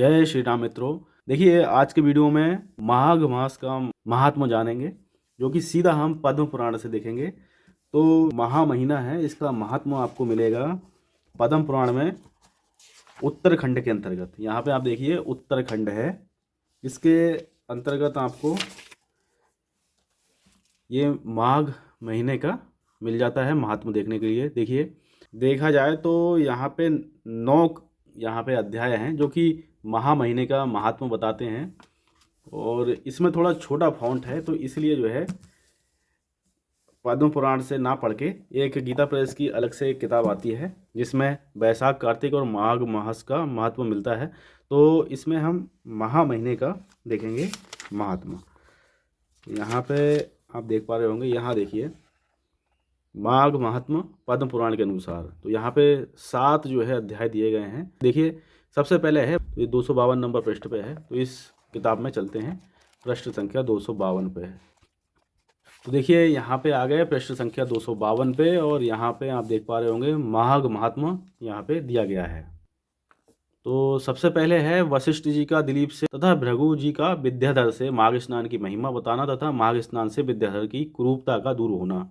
जय श्री राम मित्रों। देखिए, आज के वीडियो में माघ मास का महात्म्य जानेंगे, जो कि सीधा हम पद्म पुराण से देखेंगे। तो महा महीना है, इसका महात्म्य आपको मिलेगा पद्म पुराण में उत्तरखंड के अंतर्गत। यहाँ पे आप देखिए उत्तरखंड है, इसके अंतर्गत आपको ये माघ महीने का मिल जाता है महात्म्य देखने के लिए। देखिए, देखा जाए तो यहाँ पे 9 यहाँ पे अध्याय हैं जो कि महा महीने का महात्म्य बताते हैं, और इसमें थोड़ा छोटा फॉन्ट है, तो इसलिए जो है पद्म पुराण से ना पढ़ के एक गीता प्रेस की अलग से एक किताब आती है जिसमें वैशाख कार्तिक और माघ मास का महत्व मिलता है। तो इसमें हम महा महीने का देखेंगे महात्मा। यहाँ पे आप देख पा रहे होंगे, यहाँ देखिए माघ महात्मा पद्म पुराण के अनुसार। तो यहाँ पे 7 जो है अध्याय दिए गए हैं। देखिए, सबसे पहले है ये 252 नंबर पृष्ठ पे है, तो इस किताब में चलते हैं। पृष्ठ संख्या 252 पे है। तो देखिए, यहाँ पे आ गए पृष्ठ संख्या 252 पे, और यहाँ पे आप देख पा रहे होंगे माघ महात्मा यहाँ पे दिया गया है। तो सबसे पहले है वशिष्ठ जी का दिलीप से तथा भृगु जी का विद्याधर से माघ स्नान की महिमा बताना तथा माघ स्नान से विद्याधर की कुरूपता का दूर होना।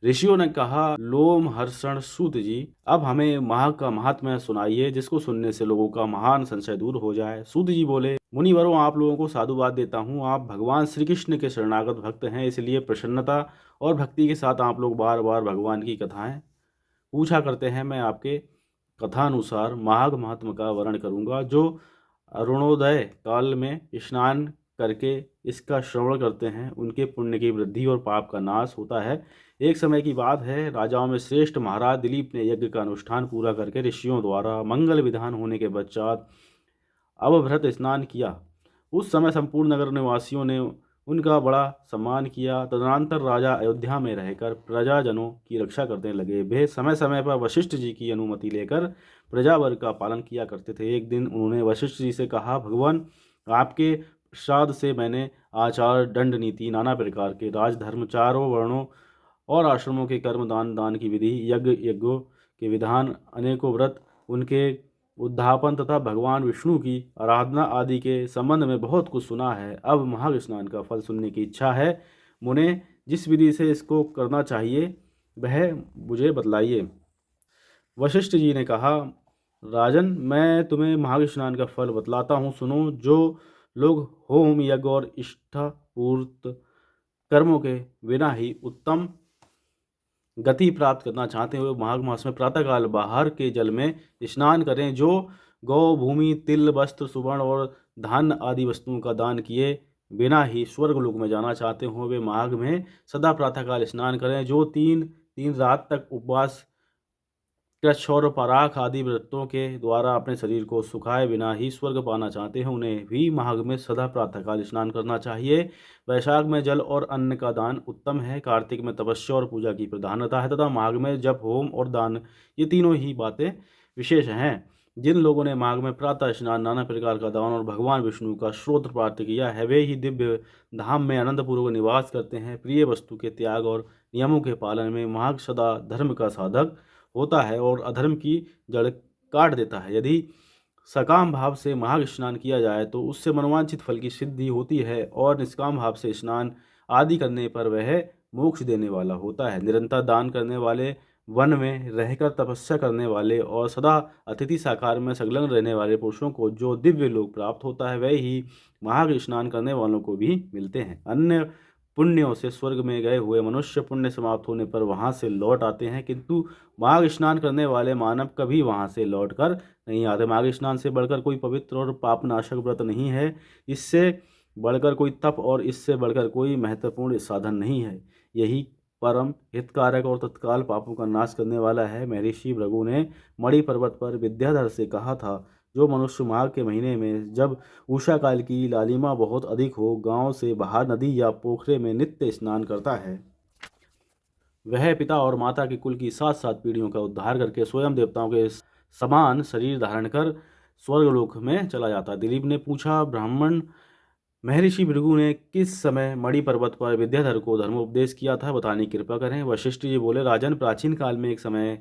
ऋषियों ने कहा, लोम हर्षण सूत जी, अब हमें माघ का महात्म्य सुनाइए, जिसको सुनने से लोगों का महान संशय दूर हो जाए। सूत जी बोले, मुनिवरों, आप लोगों को साधुवाद देता हूँ। आप भगवान श्री कृष्ण के शरणागत भक्त हैं, इसलिए प्रसन्नता और भक्ति के साथ आप लोग बार बार भगवान की कथाएं पूछा करते हैं। मैं आपके कथानुसार माघ महात्म्य का वर्णन करूंगा। जो अरुणोदय काल में स्नान करके इसका श्रवण करते हैं, उनके पुण्य की वृद्धि और पाप का नाश होता है। एक समय की बात है, राजाओं में श्रेष्ठ महाराज दिलीप ने यज्ञ का अनुष्ठान पूरा करके ऋषियों द्वारा मंगल विधान होने के पश्चात अवभृत स्नान किया। उस समय संपूर्ण नगर निवासियों ने उनका बड़ा सम्मान किया। तदनंतर राजा अयोध्या में रहकर प्रजाजनों की रक्षा करने लगे। वे समय समय पर वशिष्ठ जी की अनुमति लेकर प्रजावर्ग का पालन किया करते थे। एक दिन उन्होंने वशिष्ठ जी से कहा, भगवान, आपके श्राद्ध से मैंने आचार, दंड, नीति, नाना प्रकार के राजधर्म, चारों वर्णों और आश्रमों के कर्म, दान, दान की विधि, यज्ञ, यज्ञों के विधान, अनेकों व्रत, उनके उद्धापन तथा भगवान विष्णु की आराधना आदि के संबंध में बहुत कुछ सुना है। अब माघ स्नान का फल सुनने की इच्छा है। मुने, जिस विधि से इसको करना चाहिए वह मुझे बतलाइए। वशिष्ठ जी ने कहा, राजन, मैं तुम्हें माघ स्नान का फल बतलाता हूँ, सुनो। जो लोग होम, यज्ञ और इष्टापूर्त कर्मों के बिना ही उत्तम गति प्राप्त करना चाहते हुए माघ मास में प्रातःकाल बाहर के जल में स्नान करें। जो गौ, भूमि, तिल, वस्त्र, सुवर्ण और धन आदि वस्तुओं का दान किए बिना ही स्वर्गलोक में जाना चाहते हो, वे माघ में सदा प्रातःकाल स्नान करें। जो तीन तीन रात तक उपवास, कृच्छ और पराख आदि व्रतों के द्वारा अपने शरीर को सुखाए बिना ही स्वर्ग पाना चाहते हैं, उन्हें भी माघ में सदा प्रातःकाल स्नान करना चाहिए। वैशाख में जल और अन्न का दान उत्तम है। कार्तिक में तपस्या और पूजा की प्रधानता है तथा माघ में जप, होम और दान, ये तीनों ही बातें विशेष हैं। जिन लोगों ने माघ में प्रातः स्नान, नाना प्रकार का दान और भगवान विष्णु का स्तोत्र प्राप्त किया है, वे ही दिव्य धाम में आनंदपूर्वक निवास करते हैं। प्रिय वस्तु के त्याग और नियमों के पालन में माघ सदा धर्म का साधक होता है और अधर्म की जड़ काट देता है। यदि सकाम भाव से माघ स्नान किया जाए तो उससे मनोवांछित फल की सिद्धि होती है, और निष्काम भाव से स्नान आदि करने पर वह मोक्ष देने वाला होता है। निरंतर दान करने वाले, वन में रहकर तपस्या करने वाले और सदा अतिथि साकार में संलग्न रहने वाले पुरुषों को जो दिव्य लोक प्राप्त होता है, वह ही माघ स्नान करने वालों को भी मिलते हैं। अन्य पुण्यों से स्वर्ग में गए हुए मनुष्य पुण्य समाप्त होने पर वहां से लौट आते हैं, किंतु माघ स्नान करने वाले मानव कभी वहां से लौटकर नहीं आते। माघ स्नान से बढ़कर कोई पवित्र और पापनाशक व्रत नहीं है। इससे बढ़कर कोई तप और इससे बढ़कर कोई महत्वपूर्ण साधन नहीं है। यही परम हितकारक और तत्काल पापों का नाश करने वाला है। महर्षि भृगु ने मणि पर्वत पर विद्याधर से कहा था, जो मनुष्य माघ के महीने में, जब उषा काल की लालिमा बहुत अधिक हो, गांव से बाहर नदी या पोखरे में नित्य स्नान करता है, वह पिता और माता के कुल की 7 7 पीढ़ियों का उद्धार करके स्वयं देवताओं के समान शरीर धारण कर स्वर्गलोक में चला जाता। दिलीप ने पूछा, ब्राह्मण, महर्षि भृगु ने किस समय मणि पर्वत पर विद्याधर को धर्मोपदेश किया था, बताने की कृपा करें। वशिष्ठ जी बोले, राजन, प्राचीन काल में एक समय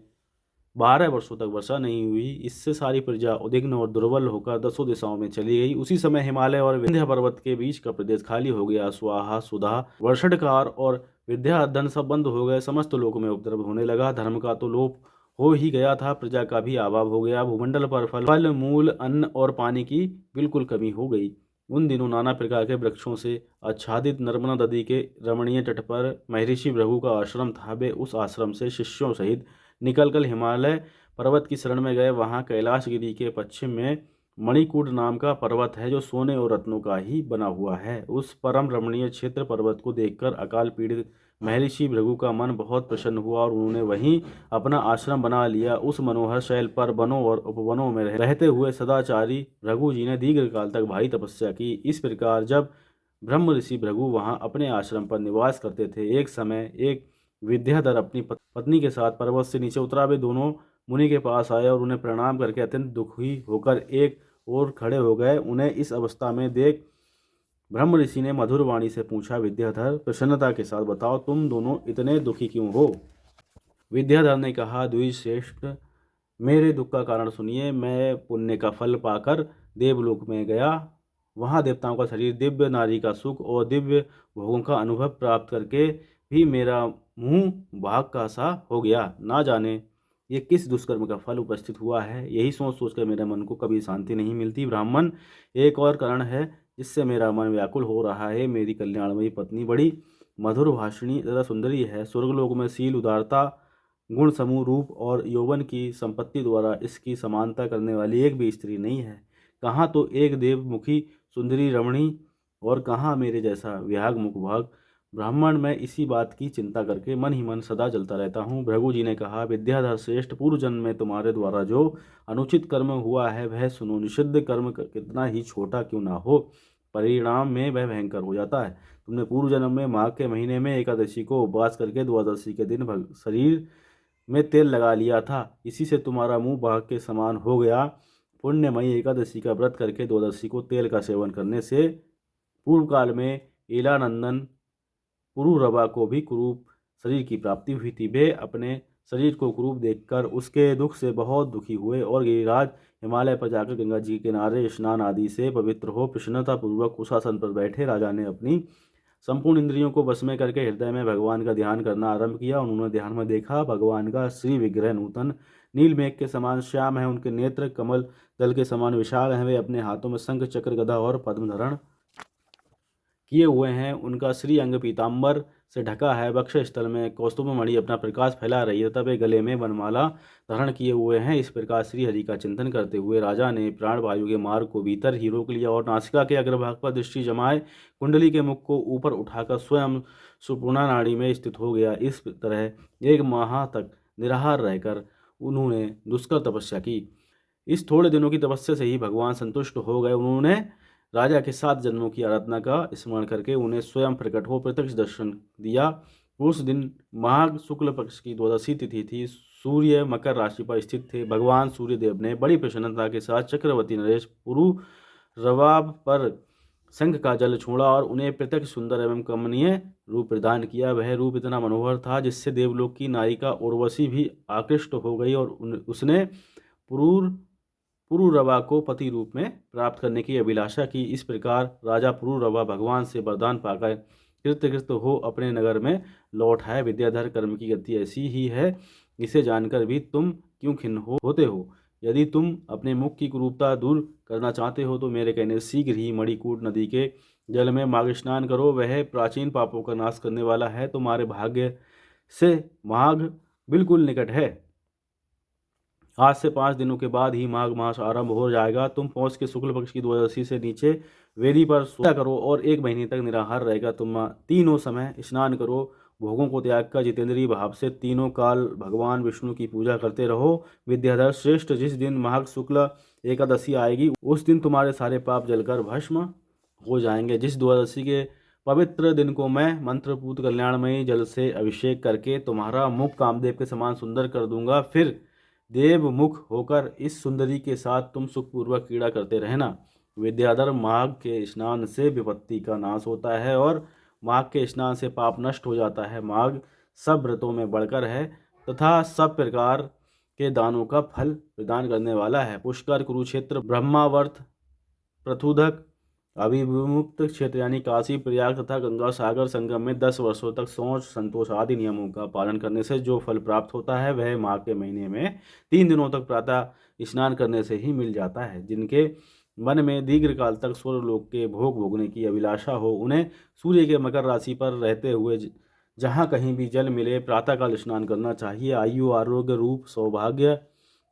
12 वर्षों तक वर्षा नहीं हुई। इससे सारी प्रजा उद्विग्न और दुर्बल होकर 10 दिशाओं में चली गई। उसी समय हिमालय और विंध्य पर्वत के बीच का प्रदेश खाली हो गया। स्वाहा सुधा वर्षणकार और विद्या अध्ययन सब बंद हो गए। समस्त लोक में उपद्रव होने लगा। धर्म का तो लोप हो ही गया था, प्रजा का भी अभाव हो गया। भूमंडल पर फल मूल अन्न और पानी की बिल्कुल कमी हो गई। उन दिनों नाना प्रकार के वृक्षों से आच्छादित नर्मदा नदी के रमणीय तट पर महर्षि भृगु का आश्रम था। वे उस आश्रम से शिष्यों सहित निकलकर हिमालय पर्वत की शरण में गए। वहाँ कैलाशगिरी के पश्चिम में मणिकूट नाम का पर्वत है, जो सोने और रत्नों का ही बना हुआ है। उस परम रमणीय क्षेत्र पर्वत को देखकर अकाल पीड़ित महर्षि भृगु का मन बहुत प्रसन्न हुआ और उन्होंने वहीं अपना आश्रम बना लिया। उस मनोहर शैल पर वनों और उपवनों में रहते हुए सदाचारी भृगु जी ने दीर्घकाल तक भारी तपस्या की। इस प्रकार जब ब्रह्म ऋषि भृगु वहाँ अपने आश्रम पर निवास करते थे, एक समय एक विद्याधर अपनी पत्नी के साथ पर्वत से नीचे उतरा। वे दोनों मुनि के पास आए और उन्हें प्रणाम करके अत्यंत दुखी होकर एक ओर खड़े हो गए। उन्हें इस अवस्था में देख ब्रह्म ऋषि ने मधुर वाणी से पूछा, विद्याधर प्रसन्नता के साथ बताओ, तुम दोनों इतने दुखी क्यों हो? विद्याधर ने कहा, द्विश्रेष्ठ, मेरे दुख का कारण सुनिए। मैं पुण्य का फल पाकर देवलोक में गया। वहाँ देवताओं का शरीर, दिव्य नारी का सुख और दिव्य भोगों का अनुभव प्राप्त करके भी मेरा मुंह भाग का सा हो गया। ना जाने ये किस दुष्कर्म का फल उपस्थित हुआ है। यही सोच सोचकर मेरे मन को कभी शांति नहीं मिलती। ब्राह्मण, एक और कारण है जिससे मेरा मन व्याकुल हो रहा है। मेरी कल्याणमयी पत्नी बड़ी मधुर भाषिणी तथा सुंदरी है। स्वर्गलोक में शील, उदारता, गुण समूह, रूप और यौवन की संपत्ति द्वारा इसकी समानता करने वाली एक भी स्त्री नहीं है। कहाँ तो एक देवमुखी सुंदरी रमणी और कहाँ मेरे जैसा विहाग मुख भाग। ब्राह्मण, मैं इसी बात की चिंता करके मन ही मन सदा जलता रहता हूँ। भृगु जी ने कहा, विद्याधर श्रेष्ठ, पूर्व जन्म में तुम्हारे द्वारा जो अनुचित कर्म हुआ है वह सुनो। निषिद्ध कर्म कितना ही छोटा क्यों ना हो, परिणाम में वह भयंकर हो जाता है। तुमने पूर्व जन्म में माघ के महीने में एकादशी को उपवास करके द्वादशी के दिन शरीर में तेल लगा लिया था। इसी से तुम्हारा मुंह बाघ के समान हो गया। पुण्यमयी एकादशी का व्रत करके द्वादशी को तेल का सेवन करने से पूर्व काल में एलानंदन पुरुरवा को भी कुरूप शरीर की प्राप्ति हुई थी। वे अपने शरीर को कुरूप देखकर उसके दुख से बहुत दुखी हुए और गिरिराज हिमालय पर जाकर गंगा जी के किनारे स्नान आदि से पवित्र हो प्रसन्नता पूर्वक उस आसन पर बैठे। राजा ने अपनी संपूर्ण इंद्रियों को वश में करके हृदय में भगवान का ध्यान करना आरंभ किया। उन्होंने ध्यान में देखा, भगवान का श्री विग्रह नूतन नील मेघ के समान श्याम है। उनके नेत्र कमल दल के समान विशाल हैं। वे अपने हाथों में शंख, चक्र, गदा और पद्म धारण किए हुए हैं। उनका श्री अंग पीताम्बर से ढका है। वक्ष स्थल में कौस्तुभ मणि अपना प्रकाश फैला रही है, तब वे गले में वनमाला धारण किए हुए हैं। इस प्रकार श्री हरि का चिंतन करते हुए राजा ने प्राण वायु के मार्ग को भीतर ही रोक लिया और नासिका के अग्रभाग पर दृष्टि जमाए कुंडली के मुख को ऊपर उठाकर स्वयं सुपुर्णा नाड़ी में स्थित हो गया। इस तरह 1 माह तक निराहार रहकर उन्होंने दुष्कर तपस्या की। इस थोड़े दिनों की तपस्या से ही भगवान संतुष्ट हो गए। उन्होंने राजा के 7 जन्मों की आराधना का स्मरण करके उन्हें स्वयं प्रकट हो प्रत्यक्ष दर्शन दिया। उस दिन माघ शुक्ल पक्ष की द्वादशी तिथि थी। सूर्य मकर राशि पर स्थित थे। भगवान सूर्यदेव ने बड़ी प्रसन्नता के साथ चक्रवर्ती नरेश पुरुरवा पर शंख का जल छोड़ा और उन्हें प्रत्यक्ष सुंदर एवं कमनीय रूप प्रदान किया। वह रूप इतना मनोहर था जिससे देवलोक की नायिका उर्वशी भी आकृष्ट हो गई और उसने पुरुरवा को पति रूप में प्राप्त करने की अभिलाषा की। इस प्रकार राजा पुरुरवा भगवान से वरदान पाकर कृतकृत हो अपने नगर में लौट आए। विद्याधर, कर्म की गति ऐसी ही है, इसे जानकर भी तुम क्यों खिन्न होते हो? यदि तुम अपने मुख की कुरूपता दूर करना चाहते हो तो मेरे कहने शीघ्र ही मणिकूट नदी के जल में माघ स्नान करो। वह प्राचीन पापों का नाश करने वाला है। तुम्हारे भाग्य से माघ बिल्कुल निकट है। आज से 5 दिनों के बाद ही माघ मास आरंभ हो जाएगा। तुम पौष के शुक्ल पक्ष की द्वादशी से नीचे वेदी पर सोया करो और 1 महीने तक निराहार रहेगा। तुम तीनों समय स्नान करो। भोगों को त्याग कर जितेंद्रीय भाव से तीनों काल भगवान विष्णु की पूजा करते रहो। विद्याधर श्रेष्ठ, जिस दिन माघ शुक्ल एकादशी आएगी उस दिन तुम्हारे सारे पाप जलकर भस्म हो जाएंगे। जिस द्वादशी के पवित्र दिन को मैं मंत्रपूत कल्याणमयी जल से अभिषेक करके तुम्हारा मुख कामदेव के समान सुंदर कर दूंगा। फिर देवमुख होकर इस सुंदरी के साथ तुम सुखपूर्वक क्रीड़ा करते रहना। विद्याधर, माघ के स्नान से विपत्ति का नाश होता है और माघ के स्नान से पाप नष्ट हो जाता है। माघ सब व्रतों में बढ़कर है तथा सब प्रकार के दानों का फल प्रदान करने वाला है। पुष्कर, कुरुक्षेत्र, ब्रह्मावर्त, पृथुदक, अभिमुक्त क्षेत्र यानी काशी, प्रयाग तथा गंगा सागर संगम में 10 वर्षों तक शौच, संतोष आदि नियमों का पालन करने से जो फल प्राप्त होता है वह माघ के महीने में 3 दिनों तक प्रातः स्नान करने से ही मिल जाता है। जिनके मन में दीर्घकाल तक स्वर्गलोक के भोग भोगने की अभिलाषा हो, उन्हें सूर्य के मकर राशि पर रहते हुए जहाँ कहीं भी जल मिले प्रातःकाल स्नान करना चाहिए। आयु, आरोग्य, रूप, सौभाग्य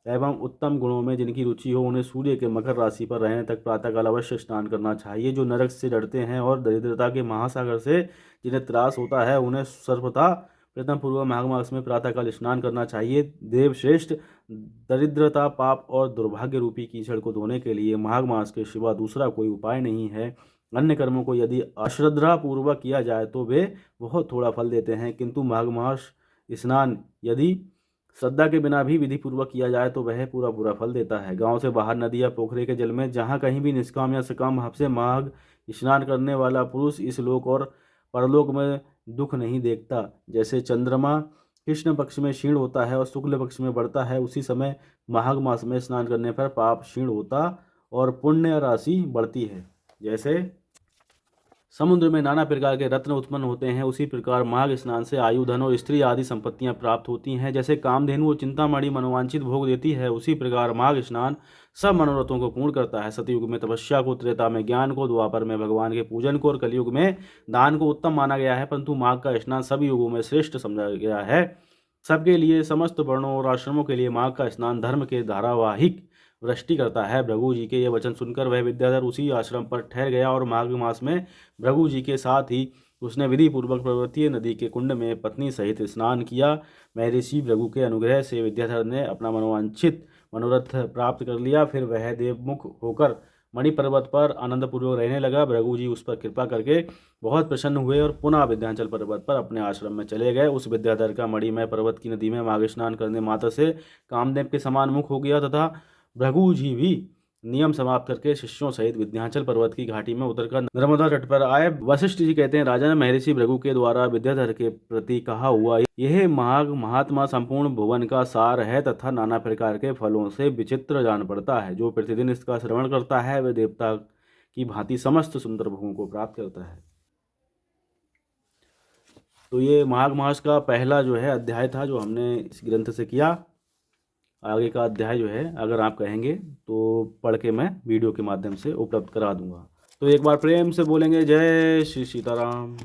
एवं उत्तम गुणों में जिनकी रुचि हो, उन्हें सूर्य के मकर राशि पर रहने तक प्रातःकाल अवश्य स्नान करना चाहिए। जो नरक से डरते हैं और दरिद्रता के महासागर से जिन्हें त्रास होता है, उन्हें सर्वथा प्रथम पूर्व माघ मास में प्रातःकाल स्नान करना चाहिए। देवश्रेष्ठ, दरिद्रता, पाप और दुर्भाग्य रूपी कीचड़ को धोने के लिए माघ मास के सिवा दूसरा कोई उपाय नहीं है। अन्य कर्मों को यदि अश्रद्धा पूर्वक किया जाए तो वे बहुत थोड़ा फल देते हैं, किंतु माघ मास स्नान यदि श्रद्धा के बिना भी विधि पूर्वक किया जाए तो वह पूरा पूरा फल देता है। गांव से बाहर नदी या पोखरे के जल में जहाँ कहीं भी निष्काम या सकाम भाव से माघ स्नान करने वाला पुरुष इस लोक और परलोक में दुख नहीं देखता। जैसे चंद्रमा कृष्ण पक्ष में क्षीण होता है और शुक्ल पक्ष में बढ़ता है, उसी समय माघ मास में स्नान करने पर पाप क्षीण होता और पुण्य राशि बढ़ती है। जैसे समुद्र में नाना प्रकार के रत्न उत्पन्न होते हैं, उसी प्रकार माघ स्नान से आयु, धन और स्त्री आदि संपत्तियां प्राप्त होती हैं। जैसे कामधेनु और चिंतामणि मनोवांछित भोग देती है, उसी प्रकार माघ स्नान सब मनोरथों को पूर्ण करता है। सतयुग में तपस्या को, त्रेता में ज्ञान को, द्वापर में भगवान के पूजन को और कलयुग में दान को उत्तम माना गया है, परंतु माघ का स्नान सभी युगों में श्रेष्ठ समझा गया है। सबके लिए, समस्त वर्णों और आश्रमों के लिए माघ का स्नान धर्म के धारावाहिक वृष्टि करता है। भृगु जी के ये वचन सुनकर वह विद्याधर उसी आश्रम पर ठहर गया और माघ मास में भृगु जी के साथ ही उसने विधि पूर्वक पर्वतीय नदी के कुंड में पत्नी सहित स्नान किया। महर्षि भृगु के अनुग्रह से विद्याधर ने अपना मनोवांछित मनोरथ प्राप्त कर लिया। फिर वह देवमुख होकर मणि पर्वत पर आनंदपूर्वक रहने लगा। भृगु जी उस पर कृपा करके बहुत प्रसन्न हुए और पुनः विंध्याचल पर्वत पर अपने आश्रम में चले गए। उस विद्याधर का मणिमय पर्वत की नदी में माघ स्नान करने मात्र से कामदेव के समान मुख हो गया तथा भृगु जी भी नियम समाप्त करके शिष्यों सहित विंध्याचल पर्वत की घाटी में उतरकर नर्मदा तट पर आए। वशिष्ठ जी कहते हैं, राजा ने महर्षि भृगु के द्वारा विद्याधर के प्रति कहा हुआ यह माघ महात्मा संपूर्ण भुवन का सार है तथा नाना प्रकार के फलों से विचित्र जान पड़ता है। जो प्रतिदिन इसका श्रवण करता है वह देवता की भांति समस्त सुंदर भोगों को प्राप्त करता है। तो ये माघ मास का पहला जो है अध्याय था जो हमने इस ग्रंथ से किया। आगे का अध्याय जो है अगर आप कहेंगे तो पढ़ के मैं वीडियो के माध्यम से उपलब्ध करा दूंगा। तो एक बार प्रेम से बोलेंगे जय श्री सीताराम।